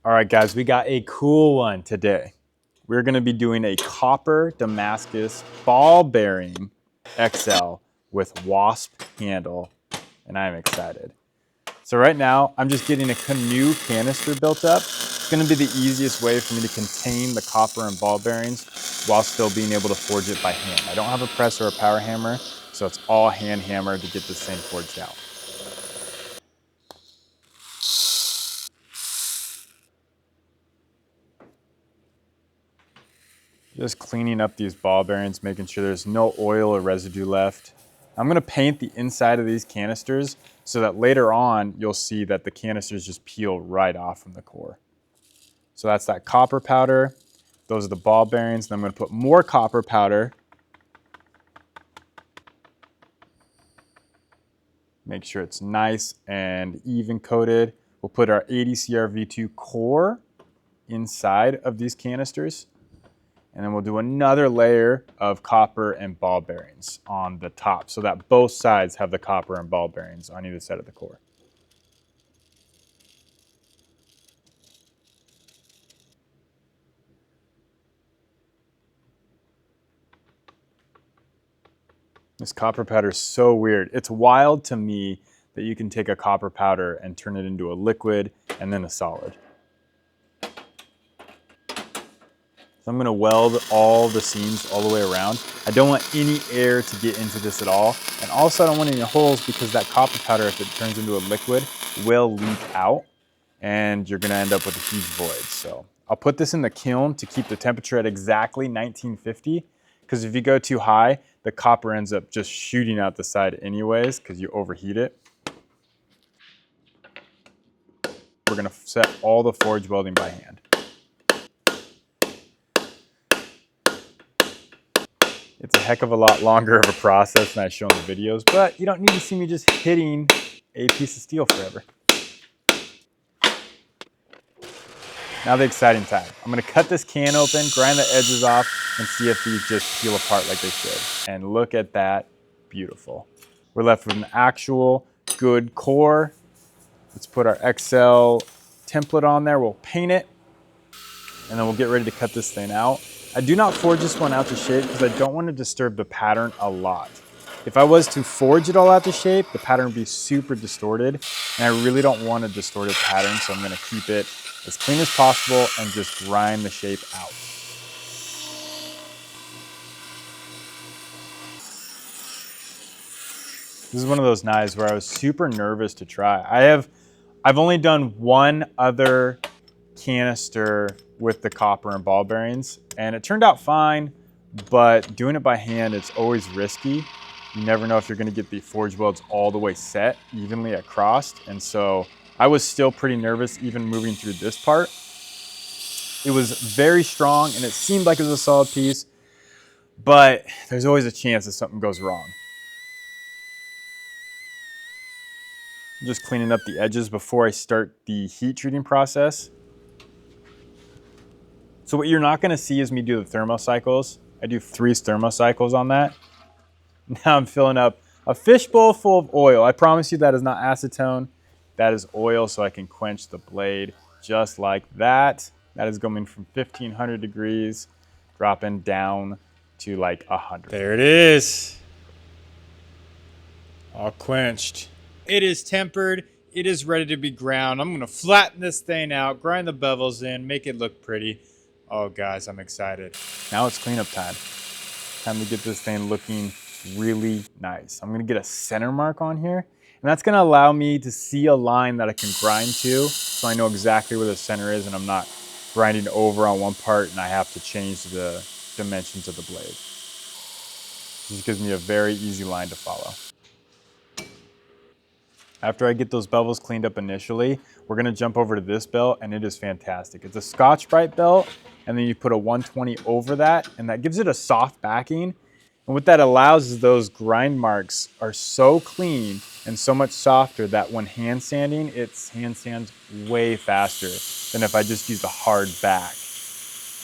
All right, guys, we got a cool one today. We're gonna be doing a copper Damascus ball bearing XL with wasp handle, and I'm excited. So right now, I'm just getting a canoe canister built up. It's gonna be the easiest way for me to contain the copper and ball bearings while still being able to forge it by hand. I don't have a press or a power hammer, so it's all hand hammer to get this thing forged out. Just cleaning up these ball bearings, making sure there's no oil or residue left. I'm gonna paint the inside of these canisters so that later on, you'll see that the canisters just peel right off from the core. So that's that copper powder. Those are the ball bearings. Then I'm gonna put more copper powder. Make sure it's nice and even coated. We'll put our 80 CRV2 core inside of these canisters. And then we'll do another layer of copper and ball bearings on the top so that both sides have the copper and ball bearings on either side of the core. This copper powder is so weird. It's wild to me that you can take a copper powder and turn it into a liquid and then a solid. So I'm gonna weld all the seams all the way around. I don't want any air to get into this at all. And also I don't want any holes because that copper powder, if it turns into a liquid, will leak out and you're gonna end up with a huge void. So I'll put this in the kiln to keep the temperature at exactly 1950, because if you go too high, the copper ends up just shooting out the side anyways because you overheat it. We're gonna set all the forge welding by hand. It's a heck of a lot longer of a process than I show in the videos, but you don't need to see me just hitting a piece of steel forever. Now the exciting time. I'm gonna cut this can open, grind the edges off, and see if these just peel apart like they should. And look at that, beautiful. We're left with an actual good core. Let's put our XL template on there, we'll paint it, and then we'll get ready to cut this thing out. I do not forge this one out to shape because I don't want to disturb the pattern a lot. If I was to forge it all out to shape, the pattern would be super distorted, and I really don't want a distorted pattern, so I'm going to keep it as clean as possible and just grind the shape out. This is one of those knives where I was super nervous to try. I've only done one other canister with the copper and ball bearings, and it turned out fine, but doing it by hand, it's always risky. You never know if you're gonna get the forge welds all the way set evenly across, and so I was still pretty nervous even moving through this part. It was very strong and it seemed like it was a solid piece, but there's always a chance that something goes wrong. I'm just cleaning up the edges before I start the heat treating process. So what you're not gonna see is me do the thermocycles. I do 3 thermocycles on that. Now I'm filling up a fishbowl full of oil. I promise you that is not acetone. That is oil so I can quench the blade just like that. That is going from 1500 degrees, dropping down to like 100. There it is. All quenched. It is tempered. It is ready to be ground. I'm gonna flatten this thing out, grind the bevels in, make it look pretty. Oh guys, I'm excited. Now it's cleanup time. Time to get this thing looking really nice. I'm gonna get a center mark on here, and that's gonna allow me to see a line that I can grind to, so I know exactly where the center is and I'm not grinding over on one part and I have to change the dimensions of the blade. This gives me a very easy line to follow. After I get those bevels cleaned up initially, we're gonna jump over to this belt, and it is fantastic. It's a Scotch-Brite belt, and then you put a 120 over that, and that gives it a soft backing. And what that allows is those grind marks are so clean and so much softer that when hand sanding, it hand sands way faster than if I just used a hard back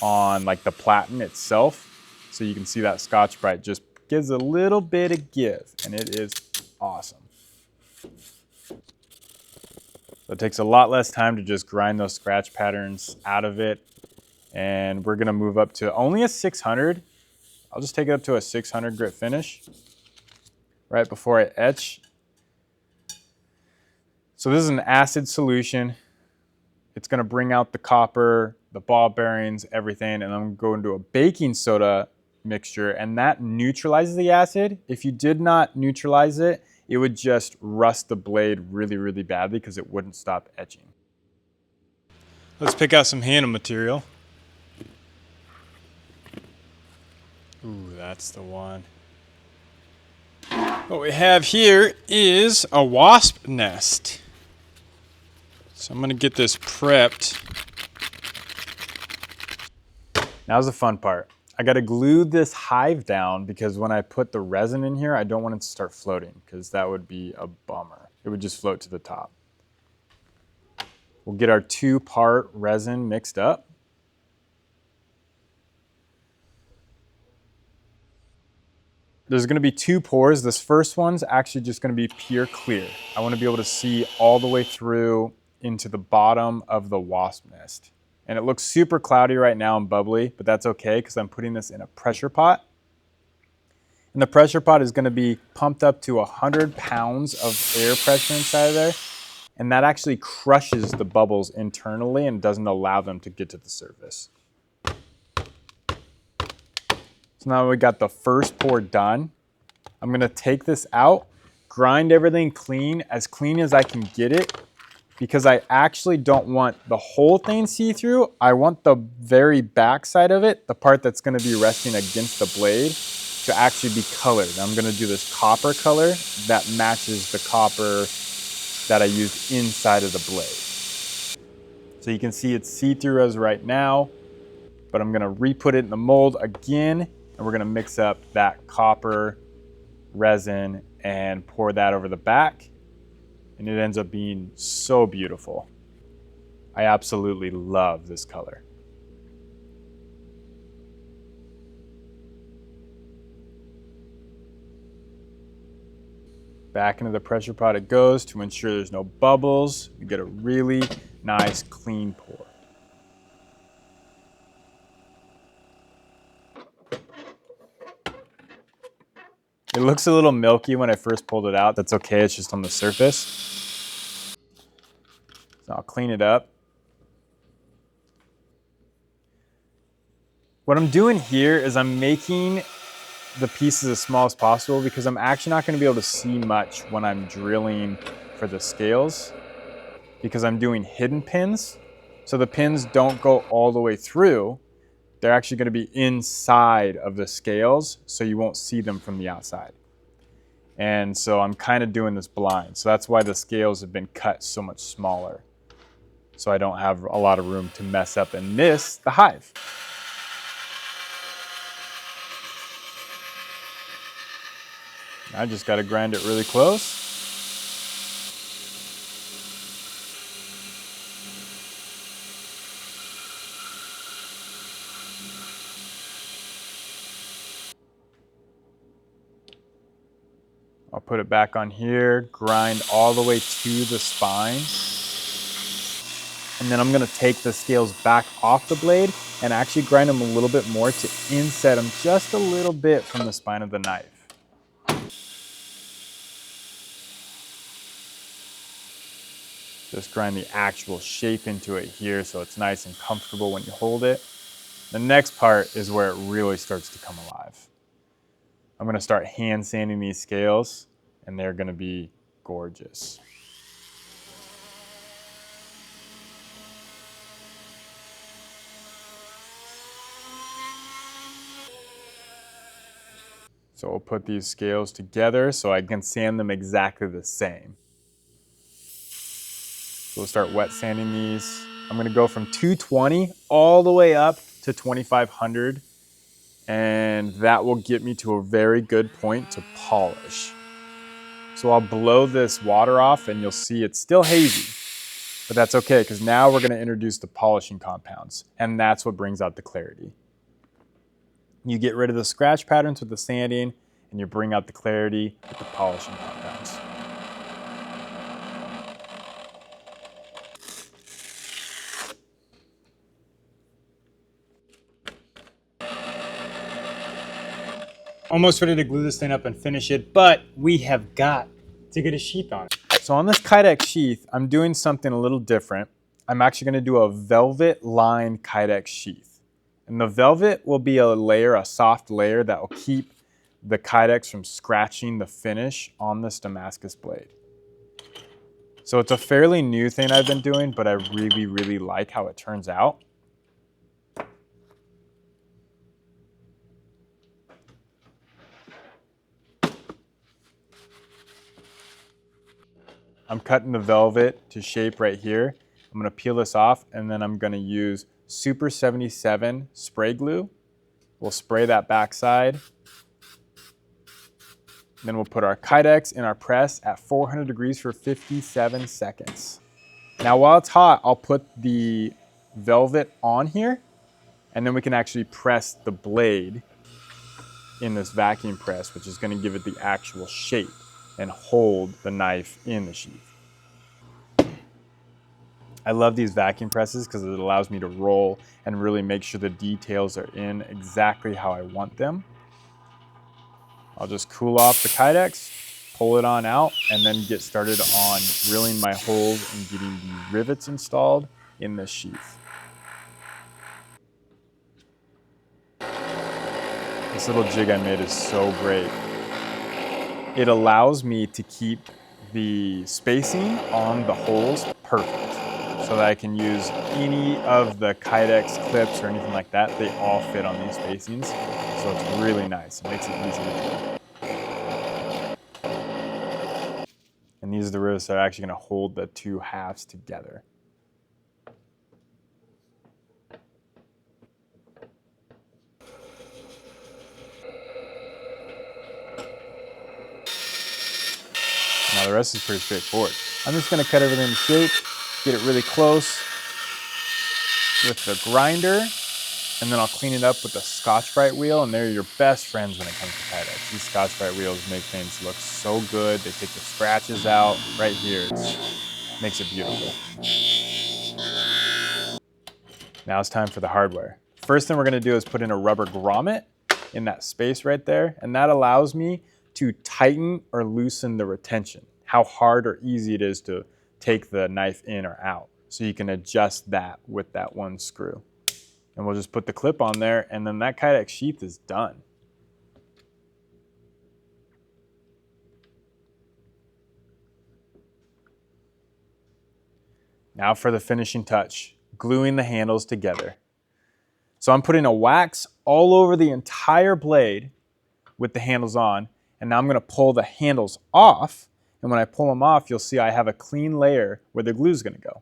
on like the platen itself. So you can see that Scotch-Brite just gives a little bit of give, and it is awesome. So it takes a lot less time to just grind those scratch patterns out of it. And we're gonna move up to only a 600. I'll just take it up to a 600 grit finish right before I etch. So this is an acid solution. It's gonna bring out the copper, the ball bearings, everything, and I'm going to a baking soda mixture, and that neutralizes the acid. If you did not neutralize it, it would just rust the blade really, really badly because it wouldn't stop etching. Let's pick out some handle material. Ooh, that's the one. What we have here is a wasp nest. So I'm gonna get this prepped. Now's the fun part. I gotta glue this hive down because when I put the resin in here, I don't want it to start floating because that would be a bummer. It would just float to the top. We'll get our 2-part resin mixed up. There's gonna be 2 pours. This first one's actually just gonna be pure clear. I wanna be able to see all the way through into the bottom of the wasp nest. And it looks super cloudy right now and bubbly, but that's okay because I'm putting this in a pressure pot. And the pressure pot is gonna be pumped up to 100 pounds of air pressure inside of there. And that actually crushes the bubbles internally and doesn't allow them to get to the surface. So now we got the first pour done. I'm gonna take this out, grind everything clean as I can get it, because I actually don't want the whole thing see-through. I want the very back side of it, the part that's gonna be resting against the blade, to actually be colored. I'm gonna do this copper color that matches the copper that I used inside of the blade. So you can see it's see-through as right now, but I'm gonna re-put it in the mold again, and we're gonna mix up that copper resin and pour that over the back, and it ends up being so beautiful. I absolutely love this color. Back into the pressure pot it goes to ensure there's no bubbles. You get a really nice clean pour. It looks a little milky when I first pulled it out. That's okay, it's just on the surface. So I'll clean it up. What I'm doing here is I'm making the pieces as small as possible because I'm actually not going to be able to see much when I'm drilling for the scales because I'm doing hidden pins. So the pins don't go all the way through. They're actually going to be inside of the scales, so you won't see them from the outside. And so I'm kind of doing this blind. So that's why the scales have been cut so much smaller. So I don't have a lot of room to mess up and miss the hive. I just got to grind it really close. I'll put it back on here, grind all the way to the spine. And then I'm gonna take the scales back off the blade and actually grind them a little bit more to inset them just a little bit from the spine of the knife. Just grind the actual shape into it here so it's nice and comfortable when you hold it. The next part is where it really starts to come alive. I'm gonna start hand sanding these scales and they're gonna be gorgeous. So we'll put these scales together so I can sand them exactly the same. So we'll start wet sanding these. I'm gonna go from 220 all the way up to 2500, and that will get me to a very good point to polish. So I'll blow this water off and you'll see it's still hazy, but that's okay because now we're gonna introduce the polishing compounds, and that's what brings out the clarity. You get rid of the scratch patterns with the sanding and you bring out the clarity with the polishing compounds. Almost ready to glue this thing up and finish it, but we have got to get a sheath on it. So on this Kydex sheath, I'm doing something a little different. I'm actually gonna do a velvet lined Kydex sheath. And the velvet will be a layer, a soft layer that will keep the Kydex from scratching the finish on this Damascus blade. So it's a fairly new thing I've been doing, but I really, really like how it turns out. I'm cutting the velvet to shape right here. I'm gonna peel this off and then I'm gonna use Super 77 spray glue. We'll spray that backside. Then we'll put our Kydex in our press at 400 degrees for 57 seconds. Now while it's hot, I'll put the velvet on here and then we can actually press the blade in this vacuum press, which is gonna give it the actual shape and hold the knife in the sheath. I love these vacuum presses because it allows me to roll and really make sure the details are in exactly how I want them. I'll just cool off the Kydex, pull it on out, and then get started on drilling my holes and getting the rivets installed in this sheath. This little jig I made is so great. It allows me to keep the spacing on the holes perfect so that I can use any of the Kydex clips or anything like that. They all fit on these spacings, so it's really nice. It makes it easy to do. And these are the rivets that are actually going to hold the two halves together. Now the rest is pretty straightforward. I'm just going to cut everything in shape, get it really close with the grinder, and then I'll clean it up with a Scotch-Brite wheel, and they're your best friends when it comes to Kydex. These Scotch-Brite wheels make things look so good. They take the scratches out. Right here, it makes it beautiful. Now it's time for the hardware. First thing we're gonna do is put in a rubber grommet in that space right there, and that allows me to tighten or loosen the retention, how hard or easy it is to take the knife in or out. So you can adjust that with that one screw. And we'll just put the clip on there, and then that Kydex sheath is done. Now for the finishing touch, gluing the handles together. So I'm putting a wax all over the entire blade with the handles on, and now I'm gonna pull the handles off, and when I pull them off, you'll see I have a clean layer where the glue is gonna go.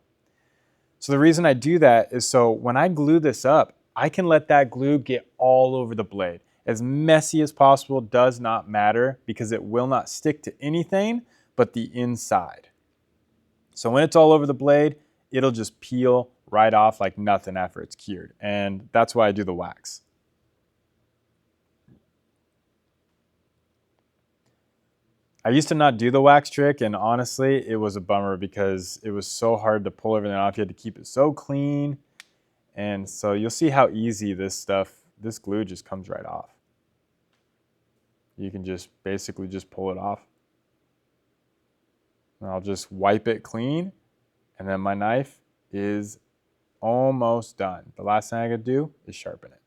So the reason I do that is so when I glue this up, I can let that glue get all over the blade. As messy as possible does not matter because it will not stick to anything but the inside. So when it's all over the blade, it'll just peel right off like nothing after it's cured. And that's why I do the wax. I used to not do the wax trick, and honestly, it was a bummer because it was so hard to pull everything off. You had to keep it so clean. And so you'll see how easy this glue just comes right off. You can just basically just pull it off. And I'll just wipe it clean, and then my knife is almost done. The last thing I gotta do is sharpen it.